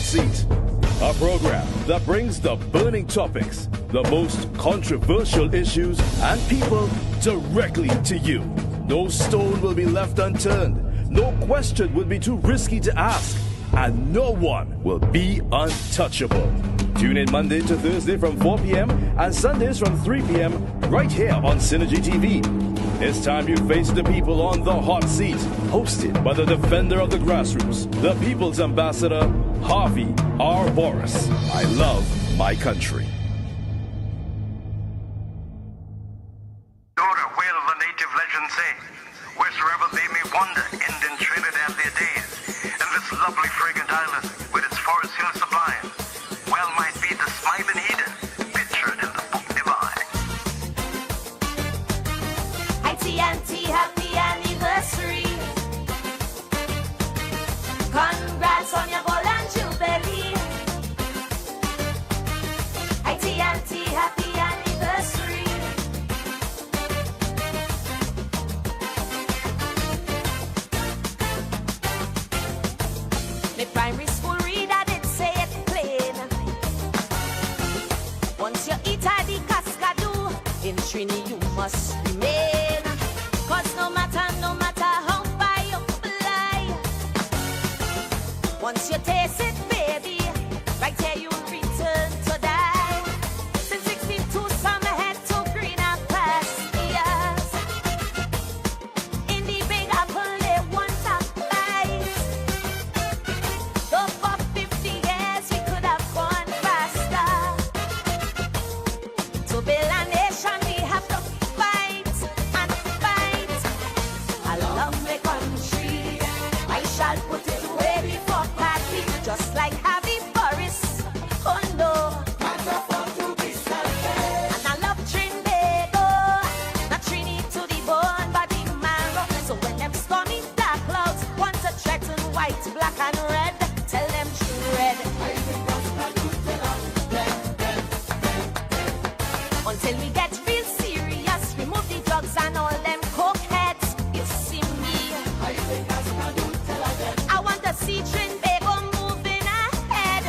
Seat, a program that brings the burning topics, the most controversial issues, and people directly to you. No stone will be left unturned, no question will be too risky to ask, and no one will be untouchable. Tune in Monday to Thursday from 4 p.m. and Sundays from 3 p.m. right here on Synergy TV. It's time you face the people on the hot seat. Hosted by the defender of the grassroots, the people's ambassador, Harvey R. Boris. I love my country. Daughter, where the native legends say, wheresoever they may wander, end in Trinidad their days. And this lovely fragrant island, with its forest hills sublime, well might be the smiling Eden, pictured in the book divine. ITNT, happy anniversary. Congrats on your golden jubilee. ITNT, happy anniversary. My primary school reader did say it plain. Once you eat a the cascadoo, in Trini you must remain. Cause no matter how far you fly, once you taste it, baby, right here you'll return to die. Since 62, some head to greener pastures. In the Big Apple, they want a bite. Though for 50 years, we could have gone faster. To build a nation, we have to fight and fight. I love my country. I shall put it away before party, just like Harvey Boris. Oh no. And I love Trinbago, not Trini to the bone, but the marrow. So when them stormy dark clouds want to threaten white, black and red, tell them tread. Until we get real serious, remove the drugs and all them cokeheads. You see me, I want to see Trinbago moving ahead.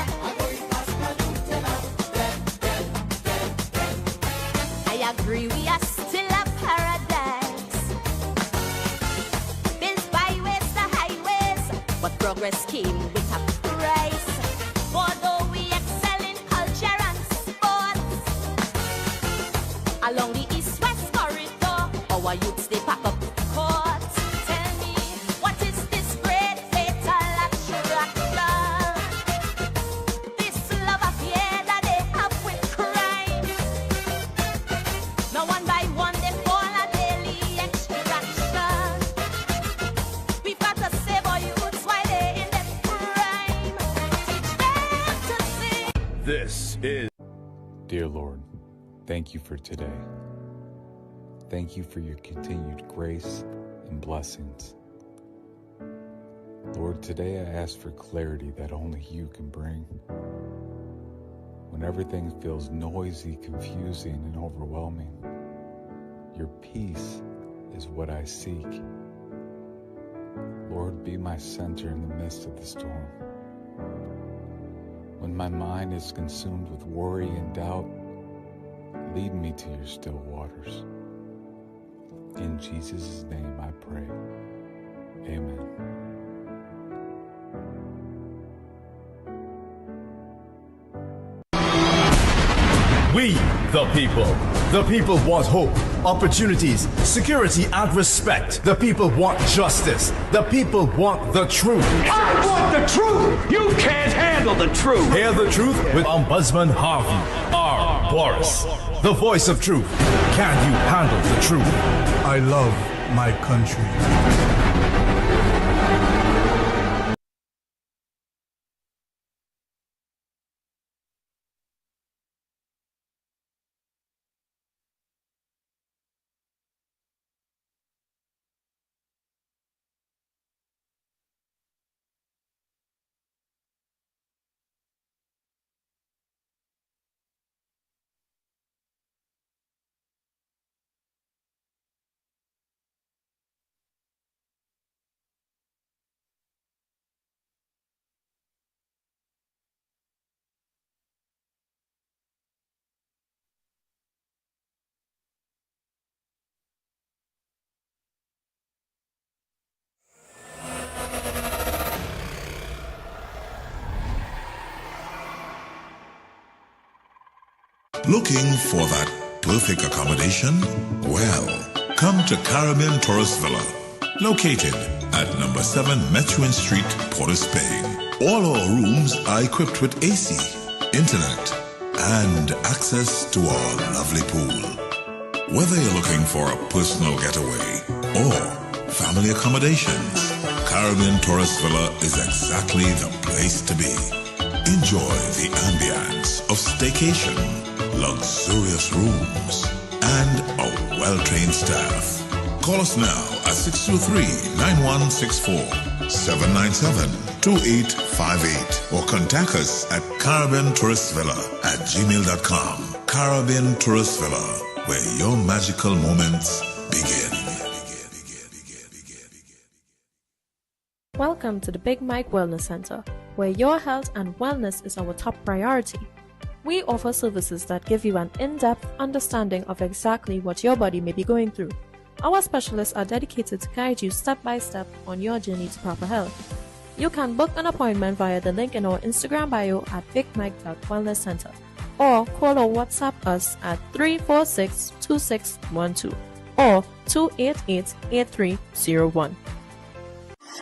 I agree, we are still a paradise, built byways to highways, but progress came with a price. For though we excel in culture and sports, along the east-west corridor, our youths they pack up courts. Tell me, what is this great fatal attraction? This love affair that they have with crime. Now one by one they fall a daily extraction. We've got to save our youths while they're in their prime. Teach them to sing. This is Dear Lord, thank you for today. Thank you for your continued grace and blessings. Lord, today I ask for clarity that only you can bring. When everything feels noisy, confusing, and overwhelming, your peace is what I seek. Lord, be my center in the midst of the storm. When my mind is consumed with worry and doubt, lead me to your still waters. In Jesus' name I pray. Amen. we, the people. The people want hope, opportunities, security, and respect. The people want justice. The people want the truth. I want the truth! You can't handle the truth! Hear the truth with Ombudsman Harvey R. Boris, the voice of truth. Can you handle the truth? I love my country. Looking for that perfect accommodation? Well, come to Caribbean Tourist Villa, located at number 7 Methuen Street, Port of Spain. All our rooms are equipped with AC, internet, and access to our lovely pool. Whether you're looking for a personal getaway or family accommodations, Caribbean Tourist Villa is exactly the place to be. Enjoy the ambience of staycation, luxurious rooms, and a well-trained staff. Call us now at 623-9164, 797-2858, or contact us at caribbeantourist.villa@gmail.com. Caribbean Tourist Villa, where your magical moments begin. Welcome to the Big Mike Wellness Center, where your health and wellness is our top priority. We offer services that give you an in-depth understanding of exactly what your body may be going through. Our specialists are dedicated to guide you step by step on your journey to proper health. You can book an appointment via the link in our Instagram bio at bigmike.wellnesscenter or call or WhatsApp us at 346-2612 or 288-8301.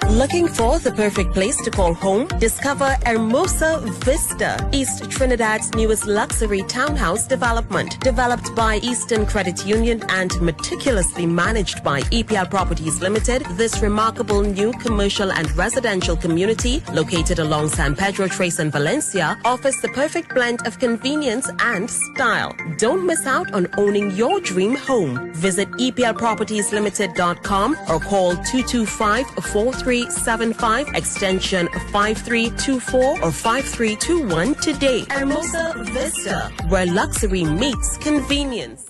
Looking for the perfect place to call home? Discover Hermosa Vista, East Trinidad's newest luxury townhouse development. Developed by Eastern Credit Union and meticulously managed by EPL Properties Limited, this remarkable new commercial and residential community, located along San Pedro Trace in Valencia, offers the perfect blend of convenience and style. Don't miss out on owning your dream home. Visit EPLPropertiesLimited.com or call 225-4375 extension 5324 or 5321 today. Hermosa Vista, where luxury meets convenience.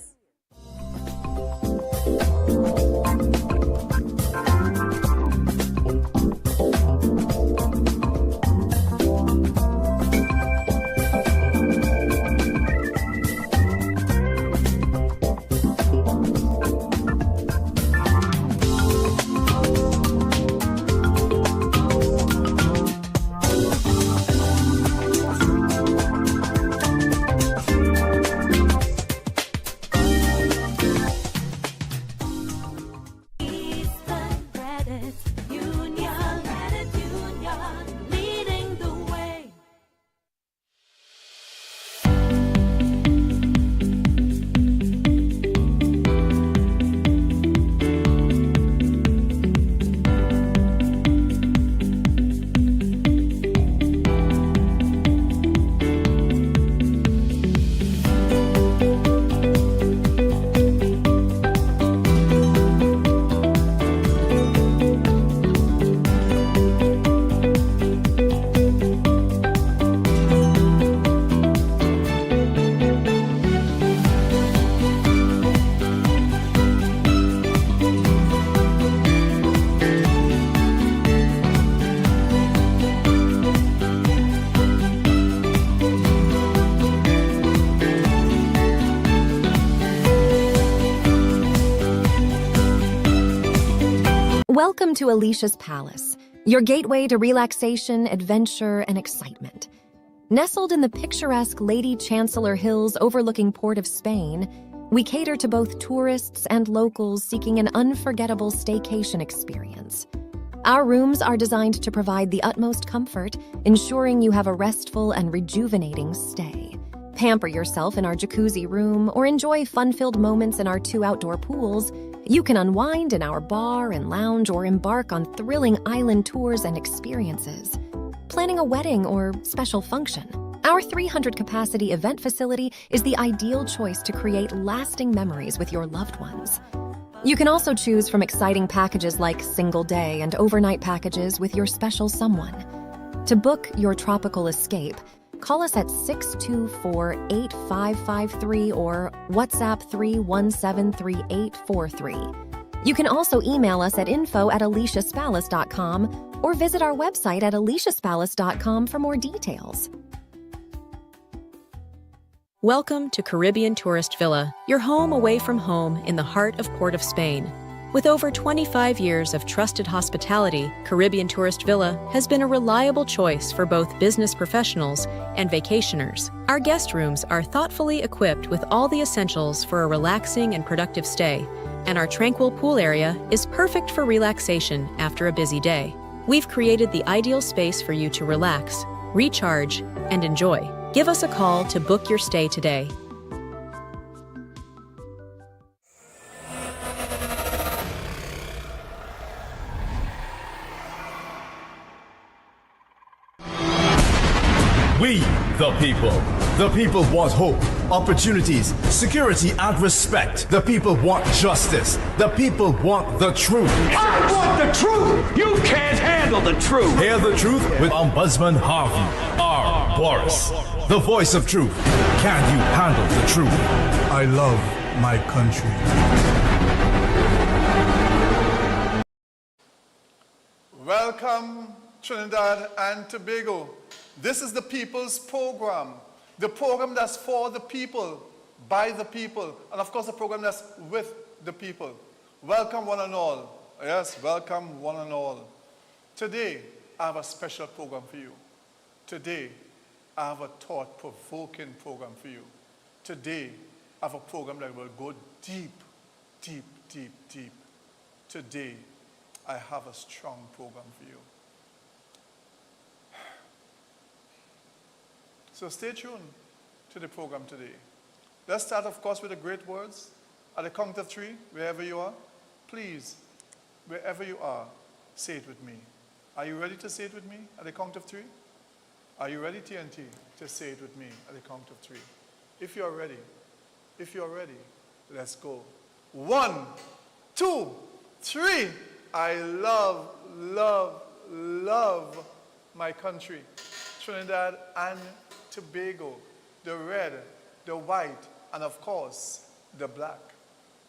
Welcome to Alicia's Palace, your gateway to relaxation, adventure, and excitement. Nestled in the picturesque Lady Chancellor Hills overlooking Port of Spain, we cater to both tourists and locals seeking an unforgettable staycation experience. Our rooms are designed to provide the utmost comfort, ensuring you have a restful and rejuvenating stay. Pamper yourself in our jacuzzi room or enjoy fun-filled moments in our 2 outdoor pools. You can unwind in our bar and lounge or embark on thrilling island tours and experiences. Planning a wedding or special function, our 300-capacity event facility is the ideal choice to create lasting memories with your loved ones. You can also choose from exciting packages like single day and overnight packages with your special someone. To book your tropical escape, call us at 624-8553 or WhatsApp 3173843. You can also email us at info@aliciaspalace.com or visit our website at aliciaspalace.com for more details. Welcome to Caribbean Tourist Villa, your home away from home in the heart of Port of Spain. With over 25 years of trusted hospitality, Caribbean Tourist Villa has been a reliable choice for both business professionals and vacationers. Our guest rooms are thoughtfully equipped with all the essentials for a relaxing and productive stay, and our tranquil pool area is perfect for relaxation after a busy day. We've created the ideal space for you to relax, recharge, and enjoy. Give us a call to book your stay today. We, the people want hope, opportunities, security, and respect. The people want justice. The people want the truth. I want the truth! You can't handle the truth! Hear the truth with Ombudsman Harvey R. Boris, the voice of truth. Can you handle the truth? I love my country. Welcome, Trinidad and Tobago. This is the People's Program, the program that's for the people, by the people, and of course the program that's with the people. Welcome one and all. Yes, welcome one and all. Today, I have a special program for you. Today, I have a thought-provoking program for you. Today, I have a program that will go deep, deep, deep, deep. Today, I have a strong program for you. So stay tuned to the program today. Let's start, of course, with the great words. At the count of three, wherever you are, please, wherever you are, say it with me. Are you ready to say it with me at the count of three? Are you ready, TNT, to say it with me at the count of three? If you're ready, let's go. 1, 2, 3. I love, love, love my country. Trinidad and Tobago, the red, the white, and of course, the black.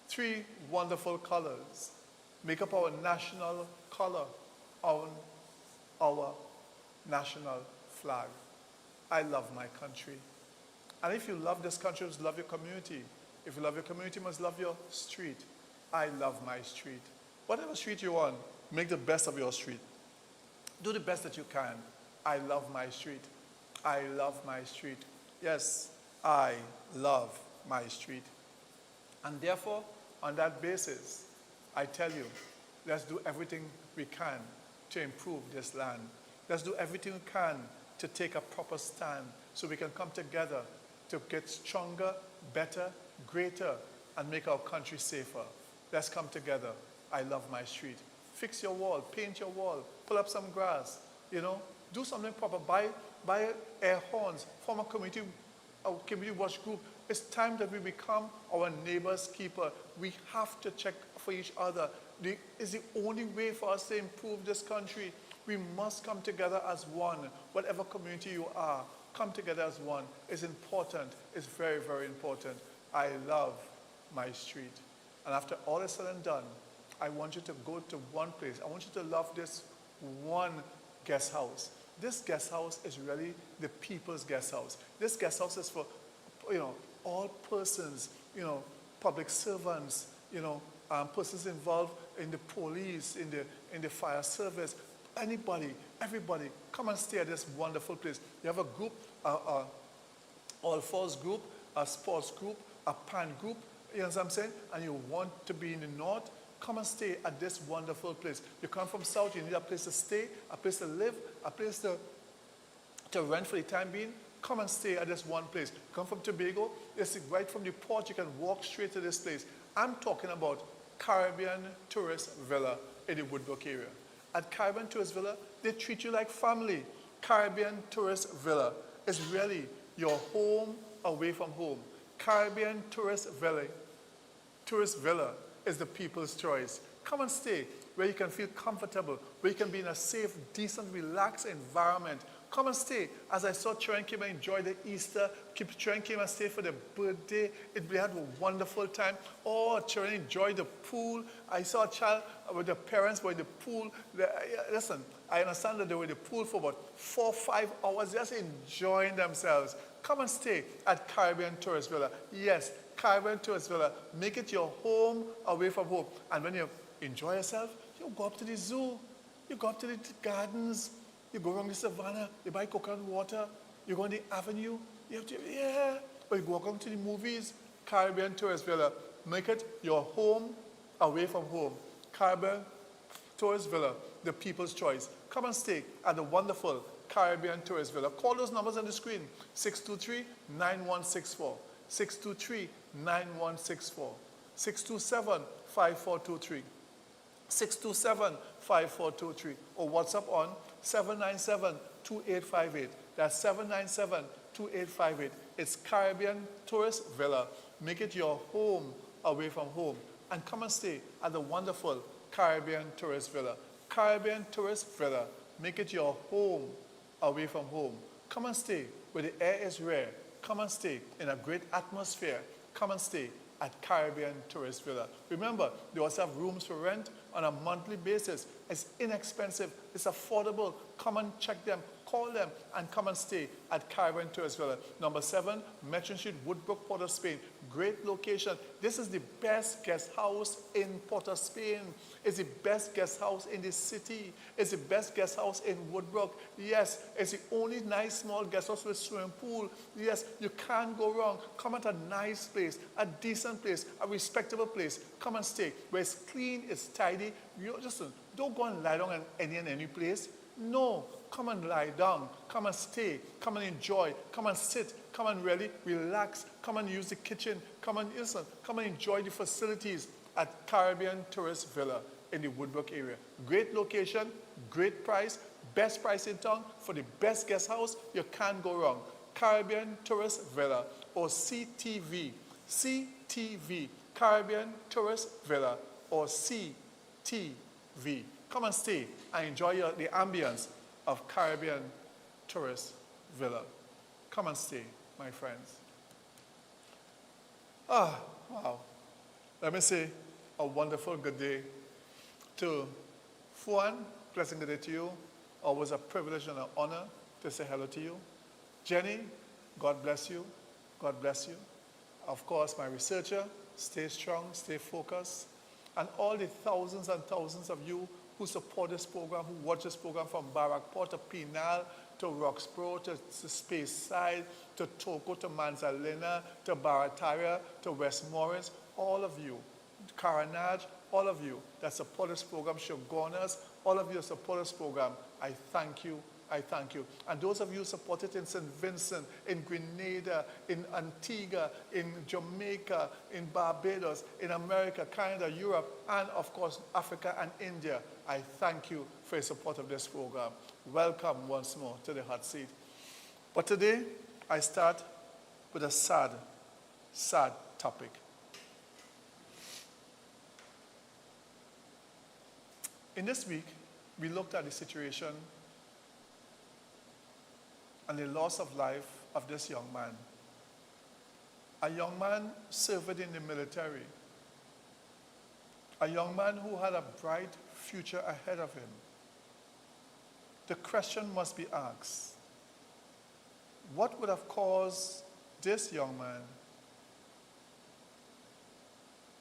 3 wonderful colors make up our national color, our national flag. I love my country. And if you love this country, you must love your community. If you love your community, you must love your street. I love my street. Whatever street you're on, make the best of your street. Do the best that you can. I love my street. I love my street. Yes, I love my street. And therefore, on that basis, I tell you, let's do everything we can to improve this land. Let's do everything we can to take a proper stand so we can come together to get stronger, better, greater, and make our country safer. Let's come together. I love my street. Fix your wall, paint your wall, pull up some grass, do something proper. Buy air horns, form a community watch group. It's time that we become our neighbor's keeper. We have to check for each other. It's the only way for us to improve this country. We must come together as one. Whatever community you are, come together as one. It's important. It's very, very important. I love my street. And after all is said and done, I want you to go to one place. I want you to love this one guest house. This guest house is really the people's guest house. This guest house is for, all persons, public servants, persons involved in the police, in the fire service, anybody, everybody, come and stay at this wonderful place. You have a group, all fours group, a sports group, a pan group, you know what I'm saying? And you want to be in the north, come and stay at this wonderful place. You come from south, you need a place to stay, a place to live, a place to rent for the time being. Come and stay at this one place. You come from Tobago, it's right from the port, you can walk straight to this place. I'm talking about Caribbean Tourist Villa in the Woodbrook area. At Caribbean Tourist Villa, they treat you like family. Caribbean Tourist Villa is really your home away from home. Caribbean Tourist Villa is the people's choice. Come and stay where you can feel comfortable, where you can be in a safe, decent, relaxed environment. Come and stay. As I saw Trent came and enjoyed the Easter, Trent came and stayed for the birthday. We had a wonderful time. Oh, Trent enjoyed the pool. I saw a child with the parents were in the pool. Listen, I understand that they were in the pool for about 4 or 5 hours, just enjoying themselves. Come and stay at Caribbean Tourist Villa. Yes, Caribbean Tourist Villa. Make it your home away from home. And when you enjoy yourself, you go up to the zoo, you go up to the gardens, you go around the savannah, you buy coconut water, you go on the avenue, you have to, yeah. Or you go around to the movies, Caribbean Tourist Villa. Make it your home away from home. Caribbean Tourist Villa, the people's choice. Come and stay at the wonderful Caribbean Tourist Villa. Call those numbers on the screen, 623-9164, 623-9164, 627-5423, 627-5423, or WhatsApp on 797-2858. That's 797-2858. It's Caribbean Tourist Villa. Make it your home away from home. And come and stay at the wonderful Caribbean Tourist Villa. Caribbean Tourist Villa. Make it your home away from home. Come and stay where the air is rare. Come and stay in a great atmosphere. Come and stay at Caribbean Tourist Villa. Remember, they also have rooms for rent on a monthly basis. It's inexpensive. It's affordable. Come and check them. Call them and come and stay at Caribbean Tourist Villa. Number 7, Metron Street, Woodbrook, Port of Spain. Great location. This is the best guest house in Port of Spain. It's the best guest house in the city. It's the best guest house in Woodbrook. Yes, it's the only nice small guest house with swimming pool. Yes, you can't go wrong. Come at a nice place, a decent place, a respectable place. Come and stay where it's clean, it's tidy. You just don't go and lie down in any place. No, come and lie down, come and stay, come and enjoy, come and sit, come and really relax, come and use the kitchen, come and listen, come and enjoy the facilities at Caribbean Tourist Villa in the Woodbrook area. Great location, great price, best price in town for the best guest house. You can't go wrong. Caribbean Tourist Villa, or CTV, CTV, Caribbean Tourist Villa, or CTV. Come and stay and enjoy the ambience of Caribbean Tourist Villa. Come and stay, my friends. Ah, wow. Let me say a wonderful good day to Fuan. Blessing good day to you. Always a privilege and an honor to say hello to you. Jenny, God bless you. God bless you. Of course, my researcher, stay strong, stay focused. And all the thousands and thousands of you who support this program, who watch this program from Barrackport to Penal, to Roxborough, to Speyside, to Toco, to Manzalina, to Barataria, to West Morris, all of you, Caranage, all of you that support this program, Shogunas, all of you that support this program, I thank you. I thank you. And those of you who support it in St. Vincent, in Grenada, in Antigua, in Jamaica, in Barbados, in America, Canada, Europe, and of course, Africa and India, I thank you for your support of this program. Welcome once more to the hot seat. But today, I start with a sad, sad topic. In this week, we looked at the situation and the loss of life of this young man. A young man served in the military. A young man who had a bright future ahead of him. The question must be asked, what would have caused this young man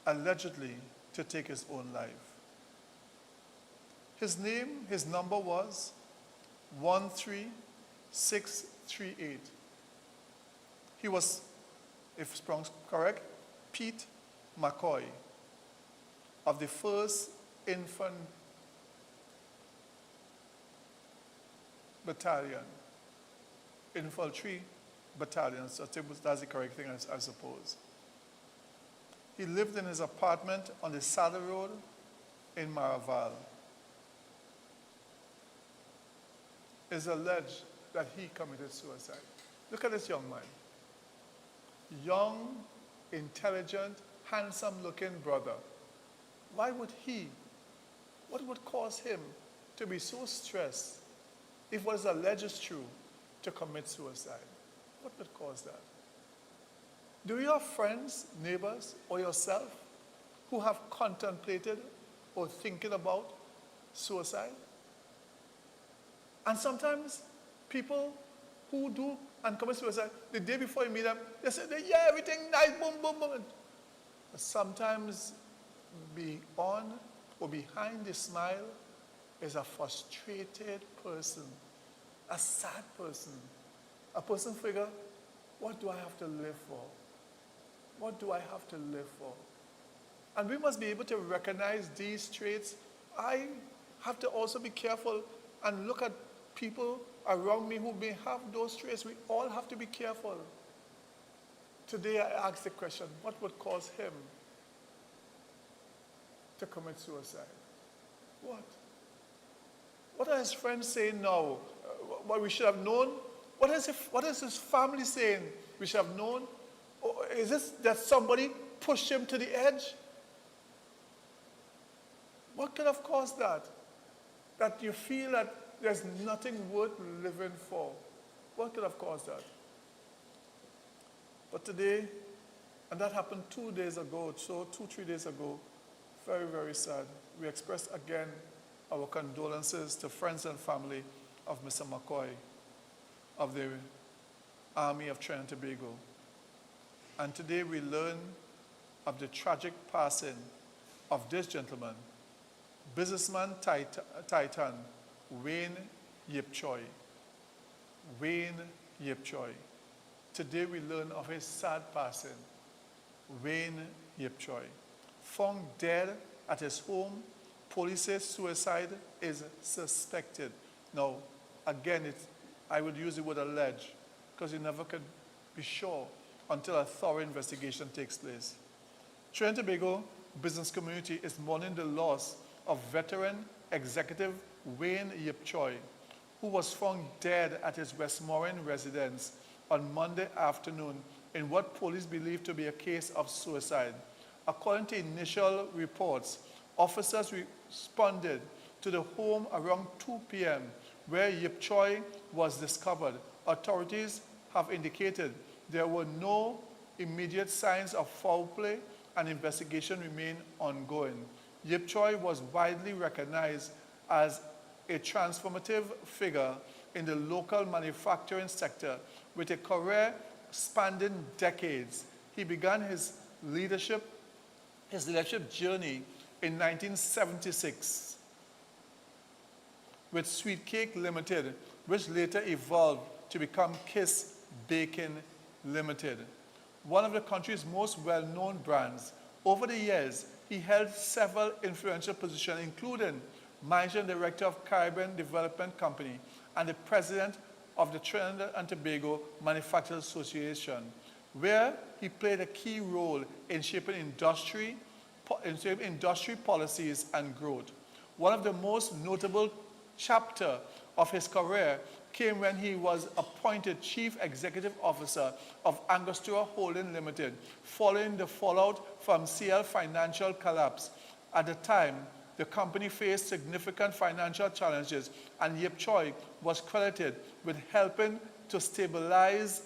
allegedly to take his own life? His name, his number was 13638. He was, if pronounced correct, Pete McCoy of the 1st Infantry Battalion. So that's the correct thing, I suppose. He lived in his apartment on the Saddle Road in Maraval. It's alleged that he committed suicide. Look at this young man. Young, intelligent, handsome-looking brother. Why would he, what would cause him to be so stressed if what is alleged is true, to commit suicide? What would cause that? Do you have friends, neighbors, or yourself who have contemplated or thinking about suicide? And sometimes people who do and commit suicide, the day before you meet them, they say, yeah, everything nice, boom, boom, boom. But sometimes beyond but behind the smile is a frustrated person, a sad person, a person figure, what do I have to live for? What do I have to live for? And we must be able to recognize these traits. I have to also be careful and look at people around me who may have those traits. We all have to be careful. Today I asked the question, what would cause him to commit suicide? What? What are his friends saying now? What we should have known? What is his family saying we should have known? Or is this that somebody pushed him to the edge? What could have caused that? That you feel that there's nothing worth living for. What could have caused that? But today, and that happened 2 days ago, so 2-3 days ago, very, very sad. We express again our condolences to friends and family of Mr. McCoy, of the Army of Trinidad and Tobago. And today we learn of the tragic passing of this gentleman, businessman titan, Wayne Yip Choi. Wayne Yip Choi. Today we learn of his sad passing. Wayne Yip Choi. Found dead at his home, police say suicide is suspected. Now, again, I would use the word allege, because you never could be sure until a thorough investigation takes place. Trinidad and Tobago business community is mourning the loss of veteran executive Wayne Yip Choi, who was found dead at his Westmoreland residence on Monday afternoon in what police believe to be a case of suicide. According to initial reports, officers responded to the home around 2 p.m. where Yip Choi was discovered. Authorities have indicated there were no immediate signs of foul play and investigation remain ongoing. Yip Choi was widely recognized as a transformative figure in the local manufacturing sector with a career spanning decades. He began his leadership journey in 1976 with Sweet Cake Limited, which later evolved to become Kiss Baking Limited, one of the country's most well-known brands. Over the years, he held several influential positions, including managing director of Caribbean Development Company and the president of the Trinidad and Tobago Manufacturers Association, where he played a key role in shaping industry policies and growth. One of the most notable chapters of his career came when he was appointed Chief Executive Officer of Angostura Holding Limited, following the fallout from CL financial collapse. At the time, the company faced significant financial challenges, and Yip Choi was credited with helping to stabilize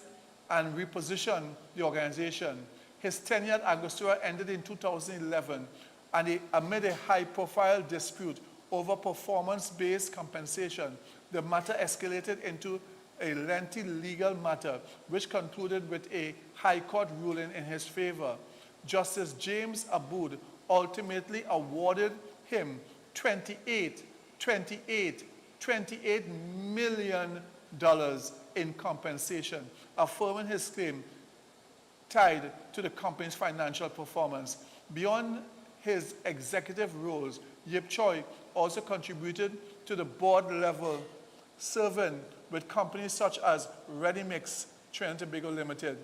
and reposition the organization. His tenure at Angostura ended in 2011, and amid a high-profile dispute over performance-based compensation, the matter escalated into a lengthy legal matter, which concluded with a High Court ruling in his favor. Justice James Aboud ultimately awarded him $28 million in compensation, affirming his claim tied to the company's financial performance. Beyond his executive roles, Yip Choi also contributed to the board level, serving with companies such as Ready Mix, Trinidad and Tobago Limited,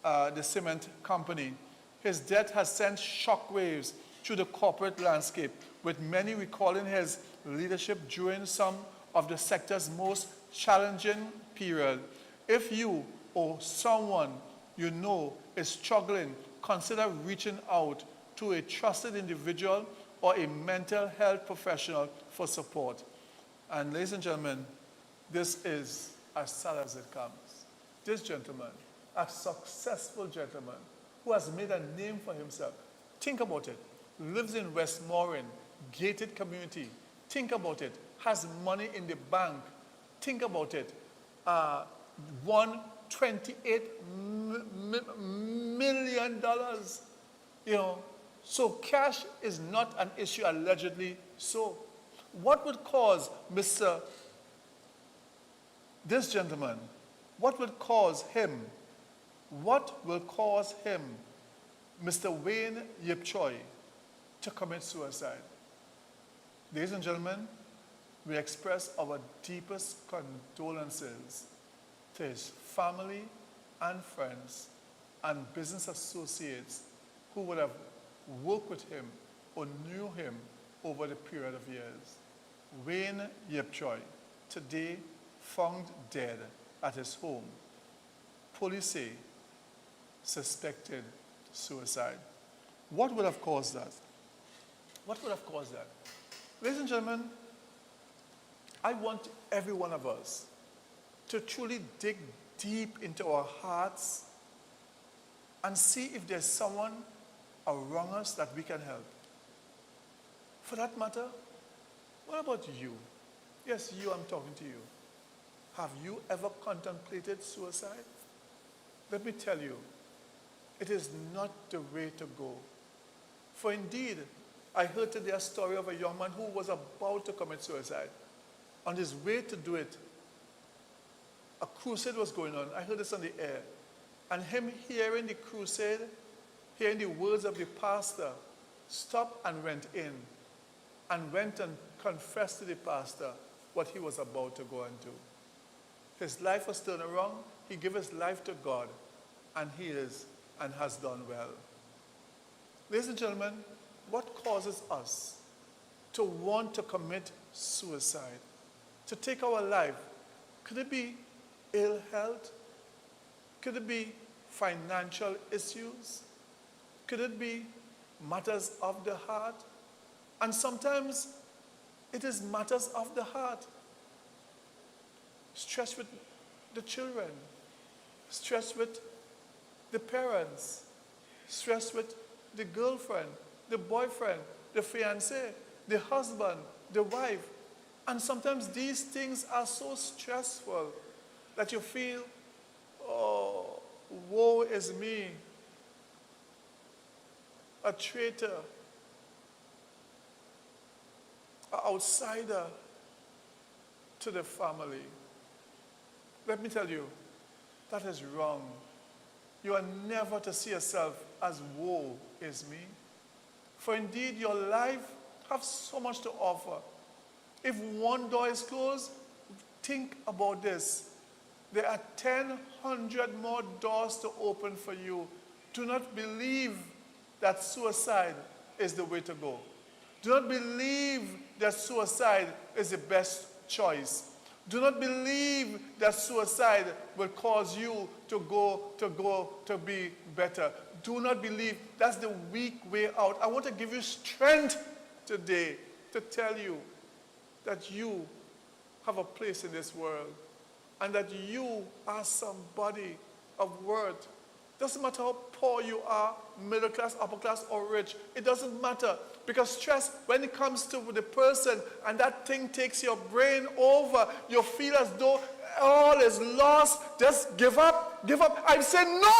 the cement company. His death has sent shockwaves through the corporate landscape, with many recalling his leadership during some of the sector's most challenging period. If you or someone you know is struggling, consider reaching out to a trusted individual or a mental health professional for support. And ladies and gentlemen, this is as sad as it comes. This gentleman, a successful gentleman who has made a name for himself. Think about it. Lives in Westmoreland, gated community. Think about it. Has money in the bank. Think about it. Won $28 million. You know, So cash is not an issue, allegedly so. What would cause this gentleman, what will cause him, Mr. Wayne Yip Choi, to commit suicide? Ladies and gentlemen, we express our deepest condolences to his family and friends and business associates who would have worked with him or knew him over the period of years. Wayne Yip Choi, today found dead at his home. Police say suspected suicide. What would have caused that? What would have caused that? Ladies and gentlemen, I want every one of us to truly dig deep into our hearts and see if there's someone around us that we can help. For that matter, what about you? Yes, you, I'm talking to you. Have you ever contemplated suicide? Let me tell you, it is not the way to go. For indeed, I heard today a story of a young man who was about to commit suicide. On his way to do it, a crusade was going on. I heard this on the air. And him hearing the crusade, hearing the words of the pastor, stopped and went in and went and confessed to the pastor what he was about to go and do. His life was turned around. He gave his life to God, and he is and has done well. Ladies and gentlemen, what causes us to want to commit suicide, to take our life? Could it be ill health? Could it be financial issues? Could it be matters of the heart? And sometimes it is matters of the heart. Stress with the children, stress with the parents, stress with the girlfriend, the boyfriend, the fiancé, the husband, the wife. And sometimes these things are so stressful that you feel, oh, woe is me, a traitor, an outsider to the family. Let me tell you, that is wrong. You are never to see yourself as woe is me. For indeed, your life has so much to offer. If one door is closed, think about this. There are 1,000 more doors to open for you. Do not believe that suicide is the way to go. Do not believe that suicide is the best choice. Do not believe that suicide will cause you to be better. Do not believe that's the weak way out. I want to give you strength today to tell you that you have a place in this world and that you are somebody of worth. Doesn't matter how poor you are, middle class, upper class, or rich. It doesn't matter. Because stress, when it comes to the person and that thing takes your brain over, you feel as though all is lost. Just give up, give up. I say no!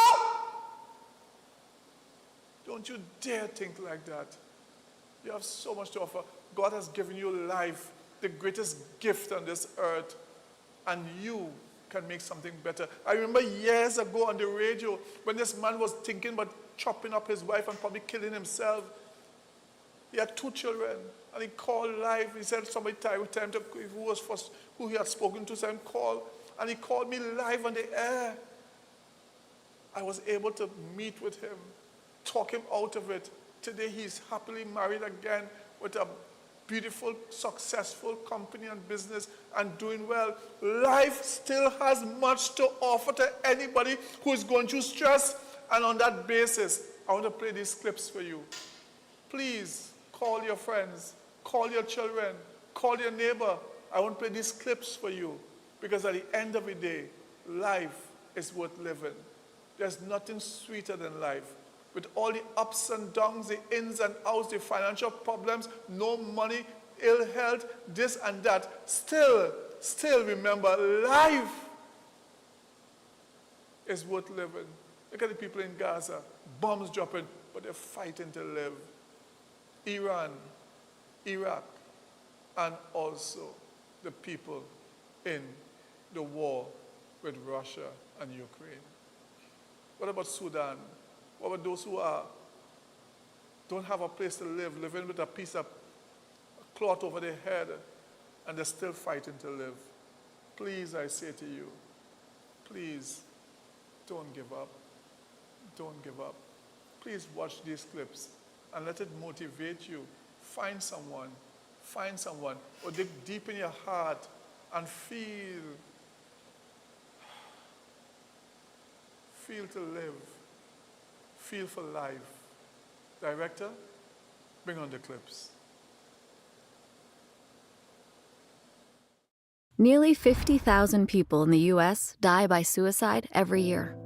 Don't you dare think like that. You have so much to offer. God has given you life, the greatest gift on this earth, and you can make something better. I remember years ago on the radio when this man was thinking about chopping up his wife and probably killing himself. He had 2 children, and he called live. He said somebody who he had spoken to said call, and he called me live on the air. I was able to meet with him, talk him out of it. Today he's happily married again with a beautiful, successful company and business and doing well. Life still has much to offer to anybody who is going through stress. And on that basis, I want to play these clips for you. Please call your friends, call your children, call your neighbor. I want to play these clips for you because at the end of the day, life is worth living. There's nothing sweeter than life. With all the ups and downs, the ins and outs, the financial problems, no money, ill health, this and that, still remember, life is worth living. Look at the people in Gaza, bombs dropping, but they're fighting to live. Iran, Iraq, and also the people in the war with Russia and Ukraine. What about Sudan? What about those who don't have a place to live, living with a piece of cloth over their head, and they're still fighting to live? Please, I say to you, please, don't give up. Don't give up. Please watch these clips and let it motivate you. Find someone, or dig deep in your heart and feel to live, feel for life. Director, bring on the clips. Nearly 50,000 people in the U.S. die by suicide every year.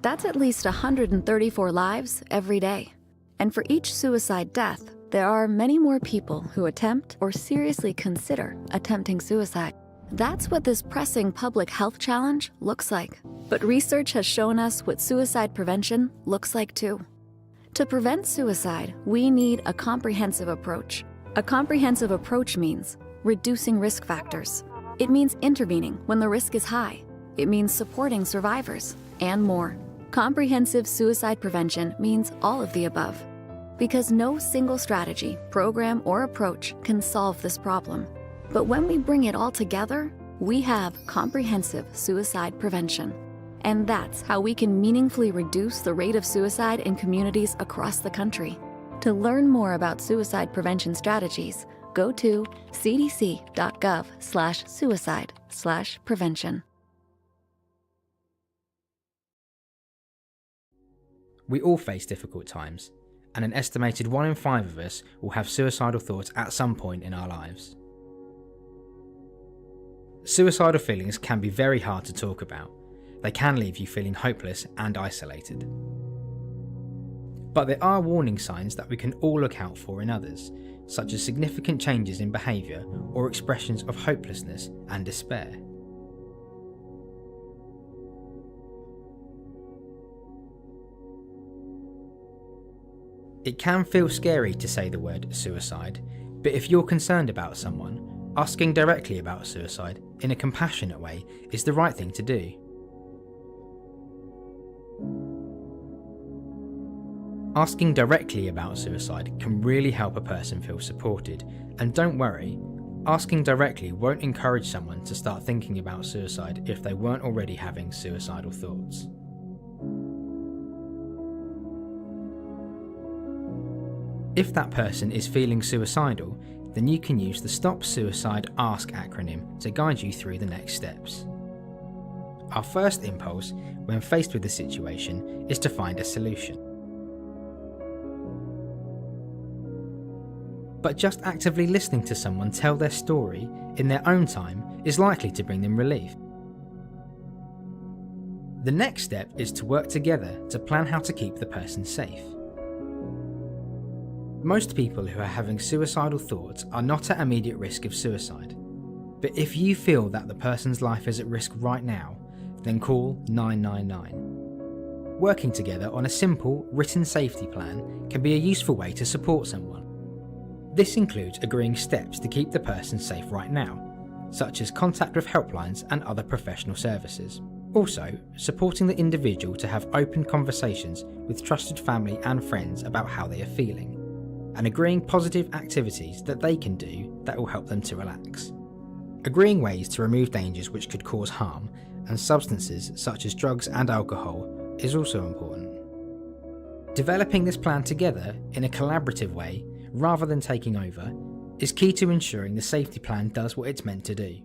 That's at least 134 lives every day. And for each suicide death, there are many more people who attempt or seriously consider attempting suicide. That's what this pressing public health challenge looks like. But research has shown us what suicide prevention looks like too. To prevent suicide, we need a comprehensive approach. A comprehensive approach means reducing risk factors. It means intervening when the risk is high. It means supporting survivors, and more. Comprehensive suicide prevention means all of the above. Because no single strategy, program, or approach can solve this problem. But when we bring it all together, we have comprehensive suicide prevention. And that's how we can meaningfully reduce the rate of suicide in communities across the country. To learn more about suicide prevention strategies, go to cdc.gov/suicide/prevention. We all face difficult times, and an estimated 1 in 5 of us will have suicidal thoughts at some point in our lives. Suicidal feelings can be very hard to talk about. They can leave you feeling hopeless and isolated. But there are warning signs that we can all look out for in others, such as significant changes in behaviour or expressions of hopelessness and despair. It can feel scary to say the word suicide, but if you're concerned about someone, asking directly about suicide in a compassionate way is the right thing to do. Asking directly about suicide can really help a person feel supported, and don't worry, asking directly won't encourage someone to start thinking about suicide if they weren't already having suicidal thoughts. If that person is feeling suicidal, then you can use the Stop Suicide Ask acronym to guide you through the next steps. Our first impulse, when faced with the situation, is to find a solution. But just actively listening to someone tell their story in their own time is likely to bring them relief. The next step is to work together to plan how to keep the person safe. Most people who are having suicidal thoughts are not at immediate risk of suicide. But if you feel that the person's life is at risk right now, then call 999. Working together on a simple, written safety plan can be a useful way to support someone. This includes agreeing steps to keep the person safe right now, such as contact with helplines and other professional services. Also, supporting the individual to have open conversations with trusted family and friends about how they are feeling, and agreeing positive activities that they can do that will help them to relax. Agreeing ways to remove dangers which could cause harm, and substances such as drugs and alcohol is also important. Developing this plan together in a collaborative way, rather than taking over, is key to ensuring the safety plan does what it's meant to do,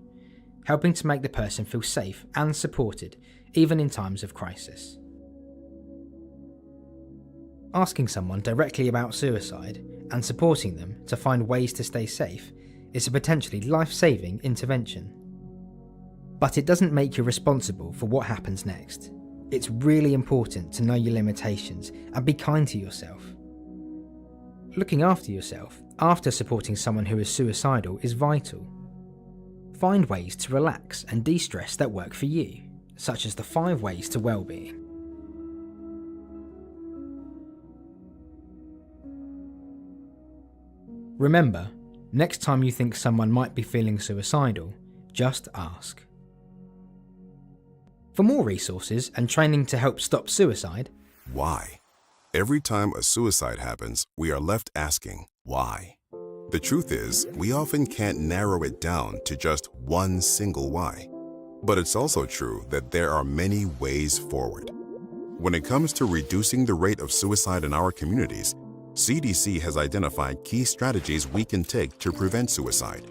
helping to make the person feel safe and supported, even in times of crisis. Asking someone directly about suicide and supporting them to find ways to stay safe is a potentially life-saving intervention. But it doesn't make you responsible for what happens next. It's really important to know your limitations and be kind to yourself. Looking after yourself after supporting someone who is suicidal is vital. Find ways to relax and de-stress that work for you, such as the 5 ways to well-being. Remember, next time you think someone might be feeling suicidal, just ask. For more resources and training to help stop suicide, why? Every time a suicide happens, we are left asking, why? The truth is, we often can't narrow it down to just one single why. But it's also true that there are many ways forward. When it comes to reducing the rate of suicide in our communities, CDC has identified key strategies we can take to prevent suicide.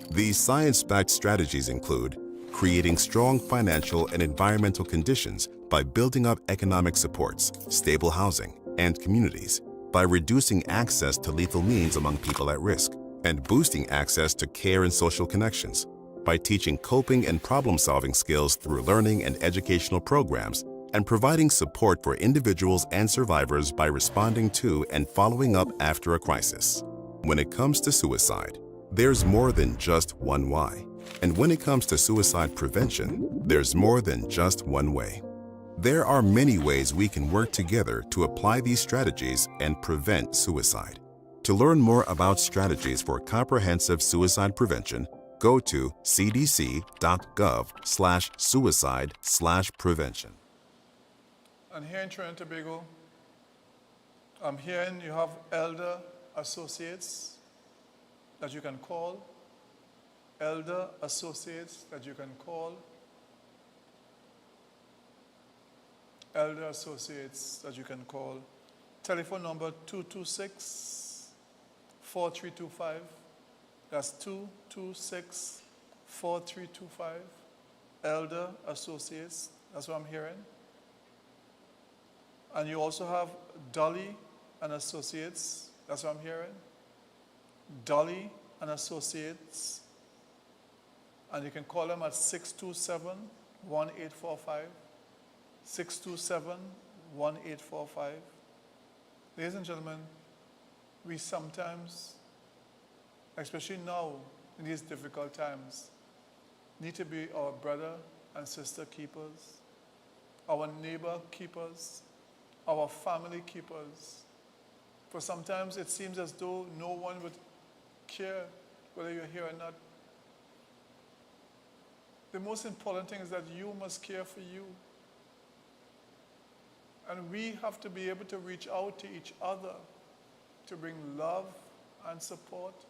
These science-backed strategies include creating strong financial and environmental conditions by building up economic supports, stable housing, and communities, by reducing access to lethal means among people at risk, and boosting access to care and social connections, by teaching coping and problem-solving skills through learning and educational programs, and providing support for individuals and survivors by responding to and following up after a crisis. When it comes to suicide, there's more than just one why. And when it comes to suicide prevention, there's more than just one way. There are many ways we can work together to apply these strategies and prevent suicide. To learn more about strategies for comprehensive suicide prevention, go to cdc.gov/suicide/prevention. And here in Trinidad and Tobago, I'm hearing you have elder associates that you can call. Elder associates that you can call. Elder associates that you can call. Telephone number 226-4325. That's 226-4325. Elder associates, that's what I'm hearing. And you also have Dolly and Associates, that's what I'm hearing. Dolly and Associates. And you can call them at 627-1845. 627-1845. Ladies and gentlemen, we sometimes, especially now in these difficult times, need to be our brother and sister keepers, our neighbor keepers, our family keepers. For sometimes it seems as though no one would care whether you're here or not. The most important thing is that you must care for you. And we have to be able to reach out to each other to bring love and support.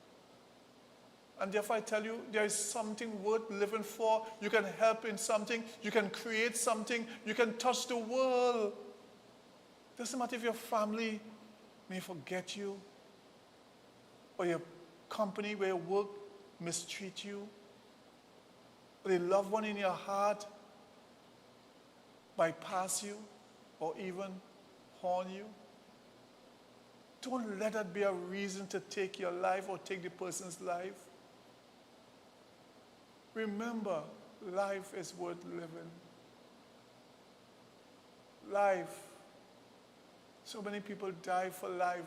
And therefore I tell you, there is something worth living for. You can help in something, you can create something, you can touch the world. Doesn't matter if your family may forget you, or your company where you work mistreat you, or a loved one in your heart bypass you, or even harm you. Don't let that be a reason to take your life or take the person's life. Remember, life is worth living. Life. So many people die for life.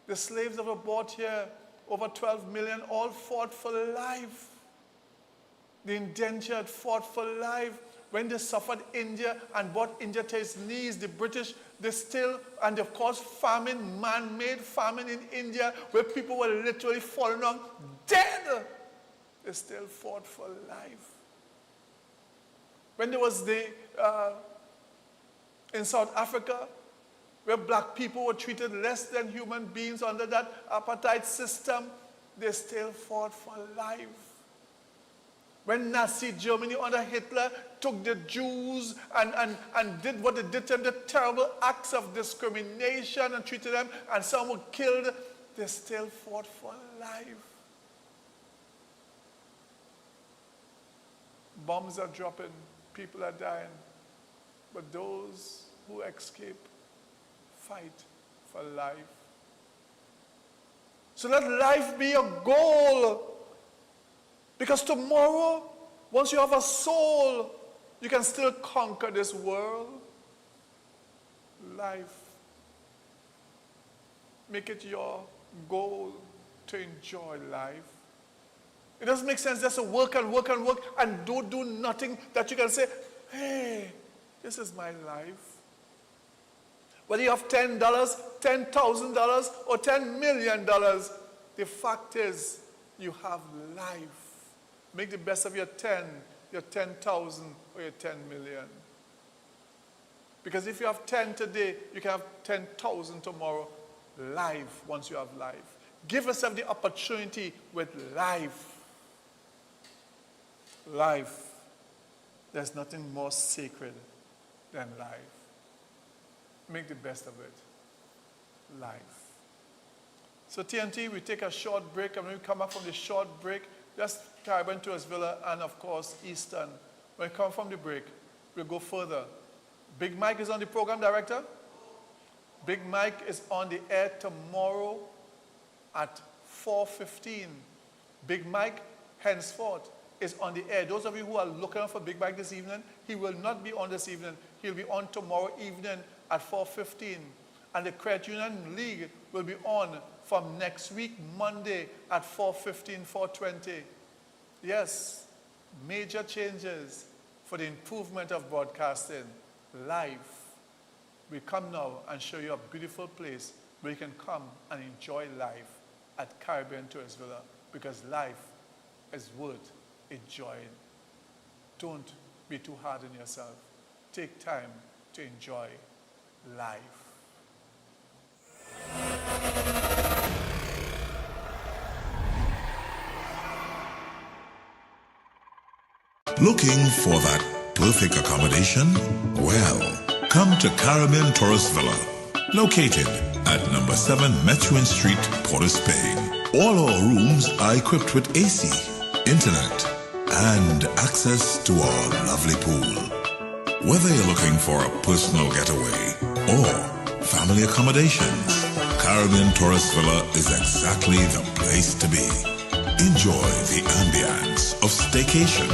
The slaves that were bought here, over 12 million, all fought for life. The indentured fought for life. When they suffered India and brought India to its knees, the British, they still, and of course famine, man-made famine in India, where people were literally falling on dead, they still fought for life. When there was in South Africa, where black people were treated less than human beings under that apartheid system, they still fought for life. When Nazi Germany under Hitler took the Jews and did what they did to them, the terrible acts of discrimination and treated them, and some were killed, they still fought for life. Bombs are dropping, people are dying, but those who escape fight for life. So let life be a goal. Because tomorrow, once you have a soul, you can still conquer this world. Life. Make it your goal to enjoy life. It doesn't make sense just to work and work and work and don't do nothing that you can say, hey, this is my life. Whether you have $10, $10,000, or $10 million, The fact is, you have life. Make the best of your 10, your 10,000, or your 10 million. Because if you have 10 today, you can have 10,000 tomorrow. Life, once you have life. Give yourself the opportunity with life. Life. There's nothing more sacred than life. Make the best of it. Life. So TNT, we take a short break, and when we come back from the short break, just Caribbean Tourist Villa and of course Eastern. When we come from the break, we'll go further. Big Mike is on the program, director. Big Mike is on the air tomorrow at 4:15. Big Mike, henceforth, is on the air. Those of you who are looking out for Big Mike this evening, he will not be on this evening. He'll be on tomorrow evening at 4:15. And the Credit Union League will be on from next week, Monday at 4:15, 4:20. Yes, major changes for the improvement of broadcasting. Live. We come now and show you a beautiful place where you can come and enjoy life at Caribbean Tourist Villa, because life is worth enjoying. Don't be too hard on yourself. Take time to enjoy life. Looking for that perfect accommodation? Well, come to Caribbean Tourist Villa, located at number 7 Methuen Street, Port of Spain. All our rooms are equipped with AC, internet, and access to our lovely pool. Whether you're looking for a personal getaway or family accommodations, Caribbean Tourist Villa is exactly the place to be. Enjoy the ambience of staycation,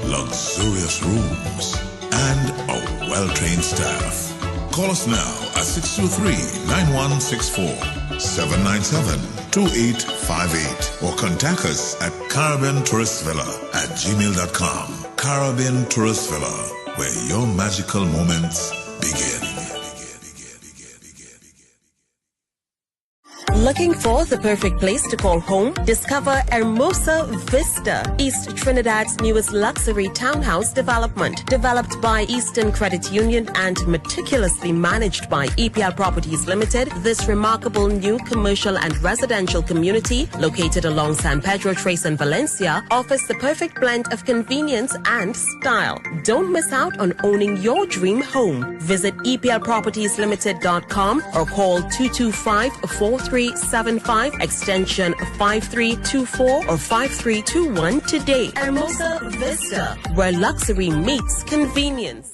luxurious rooms, and a well-trained staff. Call us now at 623-9164, 797-2858, or contact us at caribbeantourist.villa@gmail.com. Caribbean Tourist Villa, where your magical moments begin. Looking for the perfect place to call home? Discover Hermosa Vista, East Trinidad's newest luxury townhouse development. Developed by Eastern Credit Union and meticulously managed by EPL Properties Limited, this remarkable new commercial and residential community, located along San Pedro Trace in Valencia, offers the perfect blend of convenience and style. Don't miss out on owning your dream home. Visit EPLPropertiesLimited.com or call 225-4375 extension 5324 or 5321 today. Hermosa Vista, where luxury meets convenience.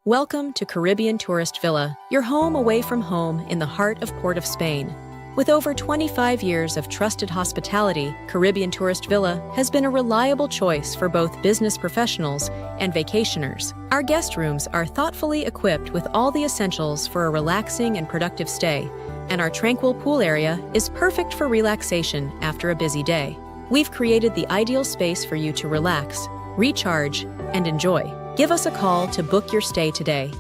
Welcome to Caribbean Tourist Villa, your home away from home in the heart of Port of Spain. With over 25 years of trusted hospitality, Caribbean Tourist Villa has been a reliable choice for both business professionals and vacationers. Our guest rooms are thoughtfully equipped with all the essentials for a relaxing and productive stay, and our tranquil pool area is perfect for relaxation after a busy day. We've created the ideal space for you to relax, recharge, and enjoy. Give us a call to book your stay today.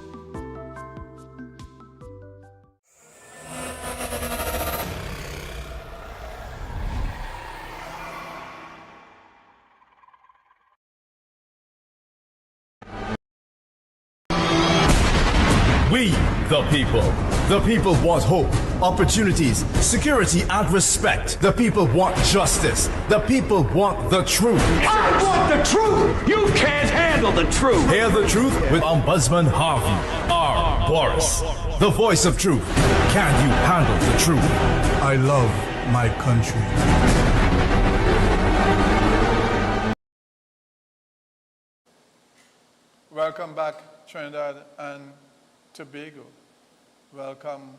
We, the people. The people want hope, opportunities, security, and respect. The people want justice. The people want the truth. I want the truth! You can't handle the truth! Hear the truth with Ombudsman Harvey R. Boris, the voice of truth. Can you handle the truth? I love my country. Welcome back, Trinidad and Tobago. Welcome,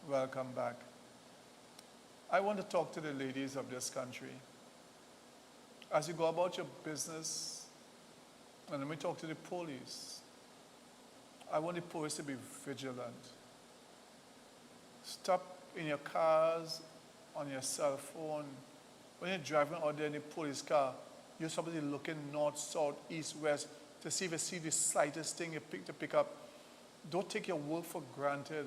welcome back. I want to talk to the ladies of this country. As you go about your business, and let me talk to the police. I want the police to be vigilant. Stop in your cars, on your cell phone. When you're driving out there in a police car, you're supposed to be looking north, south, east, west to see if you see the slightest thing you pick up. Don't take your work for granted.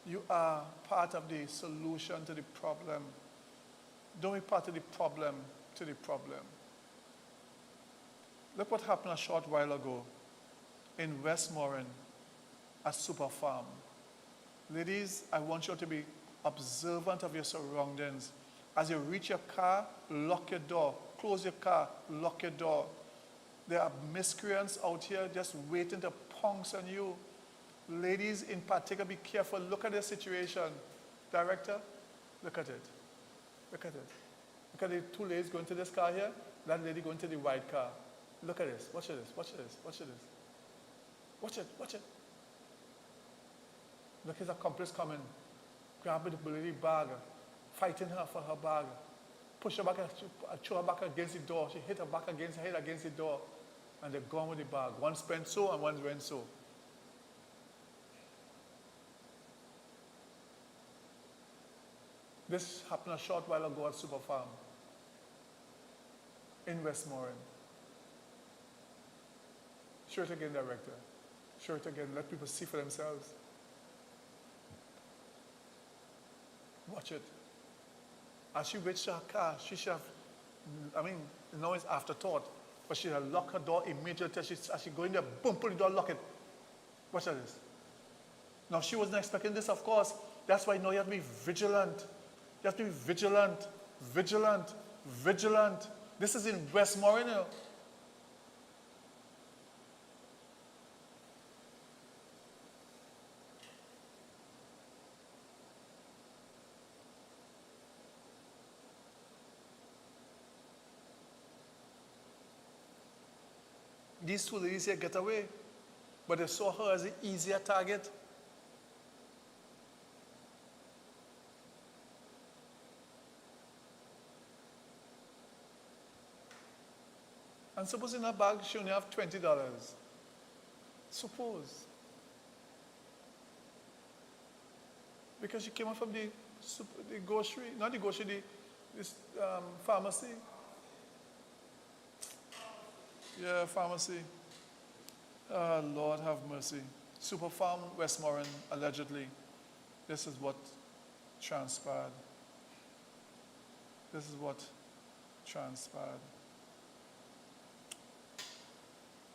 You are part of the solution to the problem. Don't be part of the problem to the problem. Look what happened a short while ago in Westmoreland, a super farm. Ladies, I want you to be observant of your surroundings. As you reach your car, lock your door. Close your car, lock your door. There are miscreants out here just waiting to pounce on you. Ladies in particular, be careful. Look at the situation. Director, look at it. Look at it. Look at the two ladies going to this car here, that lady going to the white car. Look at this. Watch this. Watch this. Watch this. Watch it. Watch it. Look, his accomplice coming. Grabbing the lady bag, fighting her for her bag. Push her back, throw her back against the door. She hit her back against her head against the door. And they're gone with the bag. One spent so and one went so. This happened a short while ago at Super Farm in Westmoreland. Show it again, Director. Show it again. Let people see for themselves. Watch it. As she reached her car, she should have, now it's afterthought, but she had locked her door immediately. As she go in there, boom, pull the door, lock it. Watch this. Now, she wasn't expecting this, of course. That's why now you have to be vigilant. You have to be vigilant, vigilant, vigilant. This is in Westmoreland, you know. These two ladies here get away, but they saw her as an easier target. And suppose in her bag she only have $20. Suppose. Because she came out from the grocery, not the grocery, this pharmacy. Yeah, pharmacy. Lord have mercy. Super Farm, Westmoreland, allegedly. This is what transpired. This is what transpired.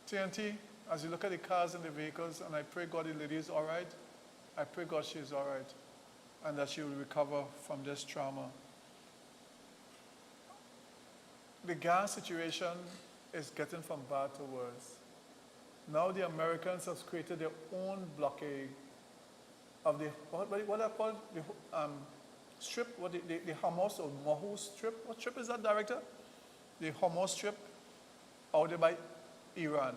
TNT, as you look at the cars and the vehicles, and I pray God the lady is all right. I pray God she is all right, and that she will recover from this trauma. The gas situation is getting from bad to worse. Now the Americans have created their own blockade of the, what are called? The strip, the Hormuz or Mohu strip. What strip is that, Director? The Hormuz strip out there by Iran.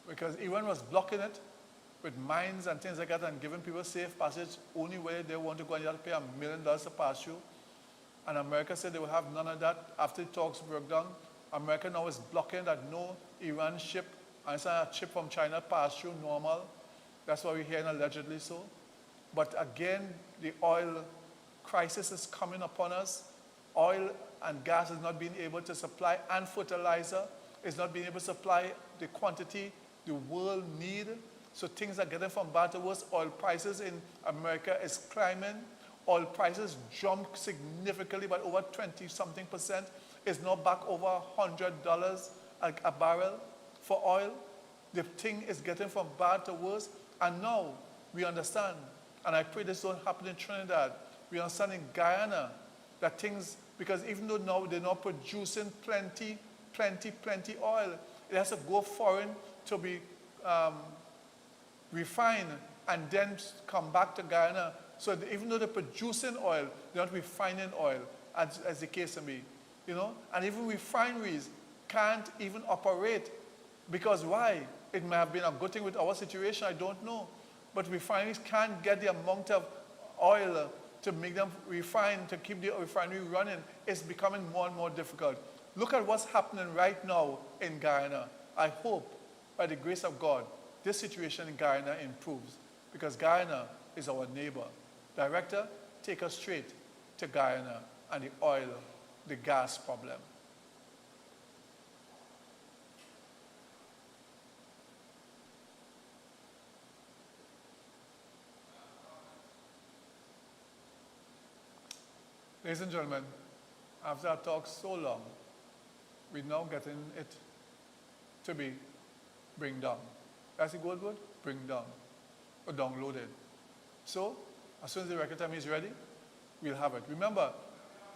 Because Iran was blocking it with mines and things like that and giving people safe passage. Only way they want to go and you have to pay $1 million to pass through. And America said they will have none of that. After the talks broke down, America now is blocking that no Iran ship, and it's not a ship from China pass through normal. That's what we're hearing allegedly so. But again, the oil crisis is coming upon us. Oil and gas is not being able to supply, and fertilizer is not being able to supply the quantity the world need. So things are getting from bad to worse. Oil prices in America is climbing. Oil prices jumped significantly by over 20-something%. It's now back over $100 a barrel for oil. The thing is getting from bad to worse. And now we understand, and I pray this don't happen in Trinidad, we understand in Guyana that things, because even though now they're not producing plenty oil, it has to go foreign to be refined and then come back to Guyana. So even though they're producing oil, they're not refining oil, as the case may be. You know? And even refineries can't even operate. Because why? It may have been a good thing with our situation, I don't know. But refineries can't get the amount of oil to make them refine, to keep the refinery running. It's becoming more and more difficult. Look at what's happening right now in Guyana. I hope, by the grace of God, this situation in Guyana improves, because Guyana is our neighbor. Director, take us straight to Guyana and the oil, the gas problem. Ladies and gentlemen, after our talk so long, we're now getting it to be bring down. That's the good word? Bring down or downloaded. So, as soon as the record time is ready, we'll have it. Remember,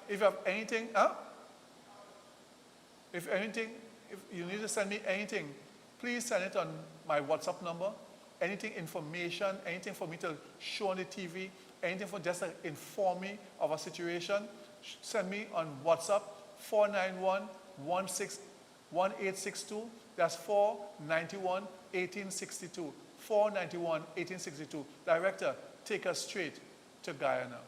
if you have anything, if you need to send me anything, please send it on my WhatsApp number. Anything, information, anything for me to show on the TV, anything for just to inform me of a situation, send me on WhatsApp, 491-1862. That's 491-1862. 491-1862. Director, take us straight to Guyana.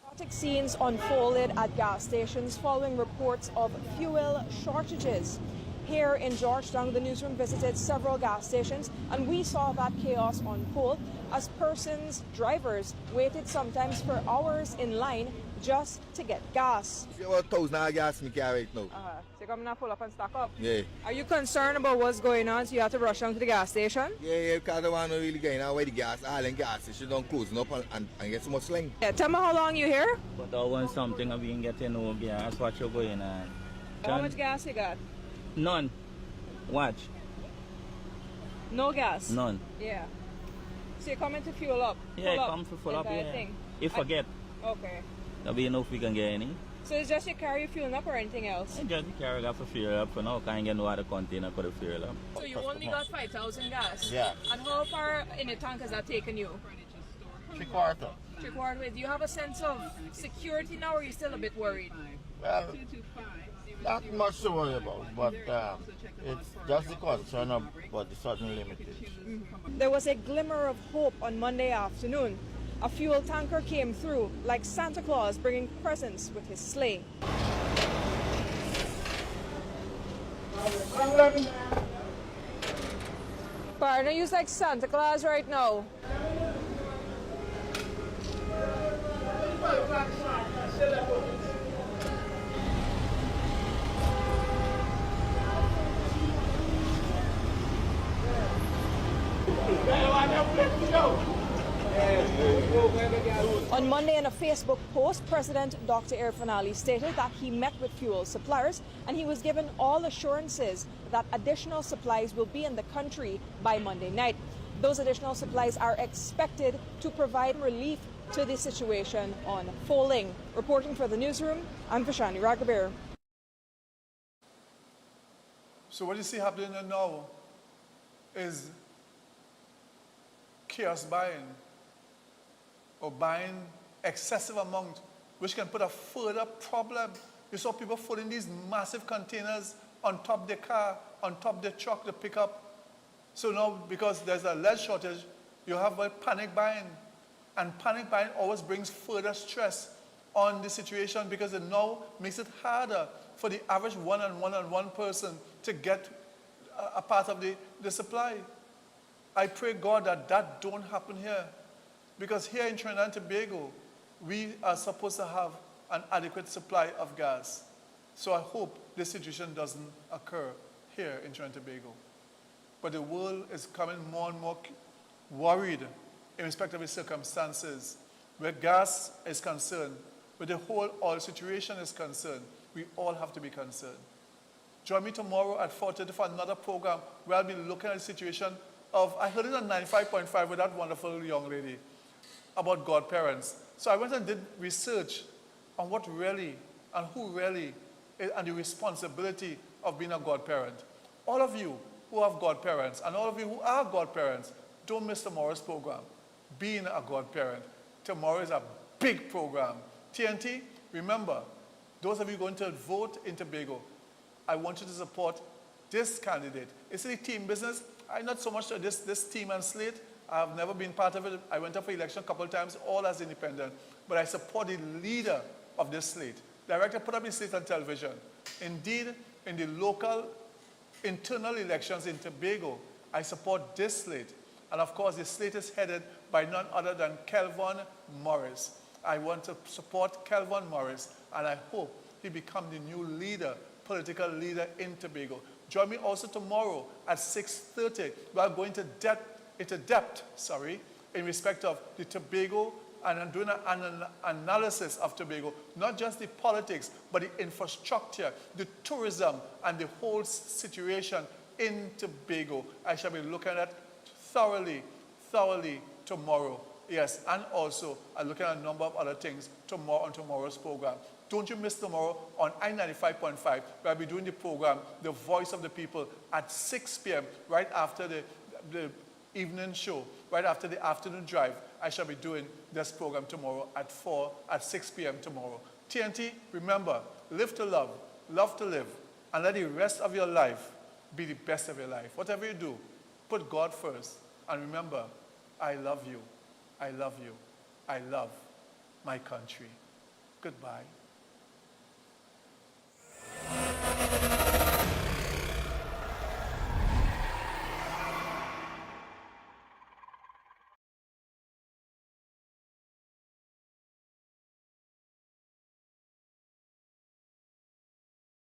Chaotic scenes unfolded at gas stations following reports of fuel shortages. Here in Georgetown, the newsroom visited several gas stations, and we saw that chaos unfold as drivers waited sometimes for hours in line just to get gas. You got 1,000 gas in the car right now. So you're coming to pull up and stock up? Yeah. Are you concerned about what's going on, so you have to rush down to the gas station? Yeah, because I don't want to really get in where the gas, all in gas stations don't closing up and get so much sling. Yeah, tell me how long you here? But I want something I've been getting no gas, what you're going on. How much gas you got? None. Watch. No gas? None. Yeah. So you're coming to fuel up? Yeah, come to fuel up, yeah. Thing. If I get. Okay. There'll be enough we can get any. So it's just your car you fueling up or anything else? I just carry got for fuel up for now. Can't get no other container for the fuel up. So you only got 5,000 gas? Yeah. And how far in the tank has that taken you? 3/4. 3/4. Do you have a sense of security now, or are you still a bit worried? Well, not much to worry about, but it's just the concern about the certain limitation. There was a glimmer of hope on Monday afternoon. A fuel tanker came through like Santa Claus bringing presents with his sleigh. Partner, you like Santa Claus right now. On Monday, in a Facebook post, President Dr. Irfaan Ali stated that he met with fuel suppliers and he was given all assurances that additional supplies will be in the country by Monday night. Those additional supplies are expected to provide relief to the situation unfolding. Reporting for the newsroom, I'm Vishani Raghavir. So what you see happening now is chaos buying, or buying excessive amount, which can put a further problem. You saw people putting these massive containers on top of their car, on top of their truck to pick up. So now, because there's a lead shortage, you have panic buying. And panic buying always brings further stress on the situation, because it now makes it harder for the average one-on-one person to get a part of the supply. I pray God that that don't happen here. Because here in Trinidad and Tobago, we are supposed to have an adequate supply of gas. So I hope this situation doesn't occur here in Trinidad and Tobago. But the world is becoming more and more worried in respect of its circumstances. Where gas is concerned, where the whole oil situation is concerned, we all have to be concerned. Join me tomorrow at 4:30 for another program where I'll be looking at the situation I heard it on 95.5 with that wonderful young lady about godparents. So I went and did research on what really and who really and the responsibility of being a godparent. All of you who have godparents and all of you who are godparents, don't miss tomorrow's program. Being a godparent. Tomorrow is a big program. TNT, remember, those of you going to vote in Tobago, I want you to support this candidate. It's a team business. I'm not so much to this team and slate. I've never been part of it. I went up for election a couple of times, all as independent. But I support the leader of this slate. Director put up his slate on television. Indeed, in the local internal elections in Tobago, I support this slate. And of course, the slate is headed by none other than Kelvin Morris. I want to support Kelvin Morris, and I hope he becomes the new leader, political leader in Tobago. Join me also tomorrow at 6:30. We are going into depth in respect of the Tobago, and I'm doing an analysis of Tobago, not just the politics, but the infrastructure, the tourism, and the whole situation in Tobago. I shall be looking at thoroughly tomorrow. Yes, and also I'm looking at a number of other things tomorrow on tomorrow's program. Don't you miss tomorrow on I-95.5, where I'll be doing the program, The Voice of the People, at 6 p.m., right after the evening show, right after the afternoon drive. I shall be doing this program tomorrow at 6 p.m. tomorrow. TNT, remember, live to love, love to live, and let the rest of your life be the best of your life. Whatever you do, put God first. And remember, I love you. I love you. I love my country. Goodbye.